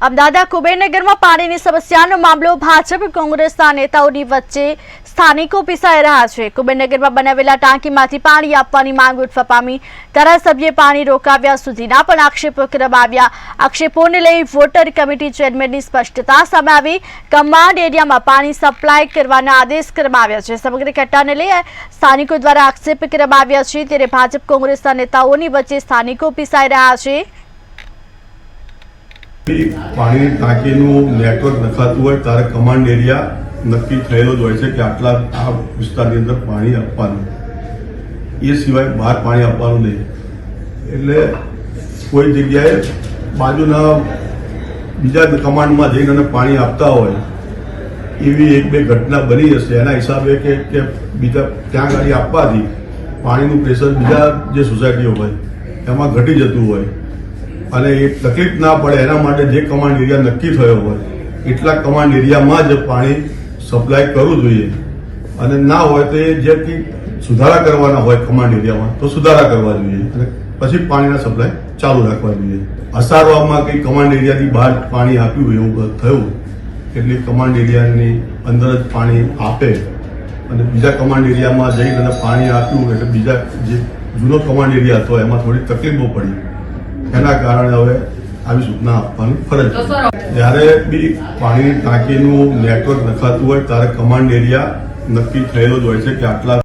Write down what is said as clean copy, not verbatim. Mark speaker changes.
Speaker 1: અમદાવાદના કુબેરનગરમાં પાણીની સમસ્યાનો મામલો ભાજપ કોંગ્રેસના નેતાઓની વચ્ચે સ્થાનિકો પીસાઈ રહ્યા છે। કુબેરનગરમાં બનાવેલા ટાંકીમાંથી પાણી આપવાની માંગ ઉઠવા પામી। ધારાસભ્યે પાણી રોકાવ્યા સુધીના પણ આક્ષેપો કરવામાં આવ્યા। આક્ષેપોને લઈ વોટર કમિટી ચેરમેનની સ્પષ્ટતા સામે આવી। કમાન્ડ એરિયામાં પાણી સપ્લાય કરવાના આદેશ કરવામાં આવ્યા છે। સમગ્ર ઘટનાને લઈ સ્થાનિકો દ્વારા આક્ષેપ કરવામાં આવ્યા છે, ત્યારે ભાજપ કોંગ્રેસના નેતાઓની વચ્ચે સ્થાનિકો પીસાઈ રહ્યા છે।
Speaker 2: पानी टाँकीનું નેટવર્ક નખાતું હોય ત્યારે કમાન્ડ એરિયા નક્કી થયેલો જ હોય છે કે આટલા આ વિસ્તારની અંદર પાણી આપવાનું, એ સિવાય બહાર પાણી આપવાનું નહીં। એટલે કોઈ જગ્યાએ બાજુના બીજા કમાન્ડમાં જઈને અને પાણી આપતા હોય એવી એક બે ઘટના બની હશે। એના હિસાબે કે બીજા ત્યાં ગાડી આપવાથી પાણીનું પ્રેશર બીજા જે સોસાયટીઓ હોય એમાં ઘટી જતું હોય અને એ તકલીફ ના પડે એના માટે જે કમાન્ડ એરિયા નક્કી થયો હોય એટલા કમાન્ડ એરિયામાં જ પાણી સપ્લાય કરવું જોઈએ। અને ના હોય તો એ જે સુધારા કરવાના હોય કમાન્ડ એરિયામાં તો સુધારા કરવા જોઈએ અને પછી પાણીના સપ્લાય ચાલુ રાખવા જોઈએ। અસારવામાં કંઈ કમાન્ડ એરિયાથી બહાર પાણી આપ્યું એવું થયું એટલે કમાન્ડ એરિયાની અંદર જ પાણી આપે અને બીજા કમાન્ડ એરિયામાં જઈને અને પાણી આપ્યું એટલે બીજા જે જૂનો કમાન્ડ એરિયા હતો એમાં થોડી તકલીફો પડી। એના કારણે હવે આવી સૂચના આપવાની ફરજ છે। જ્યારે બી પાણીની ટાંકીનું નેટવર્ક નખાતું હોય ત્યારે કમાન્ડ એરિયા નક્કી થયેલો જ હોય છે કે આટલા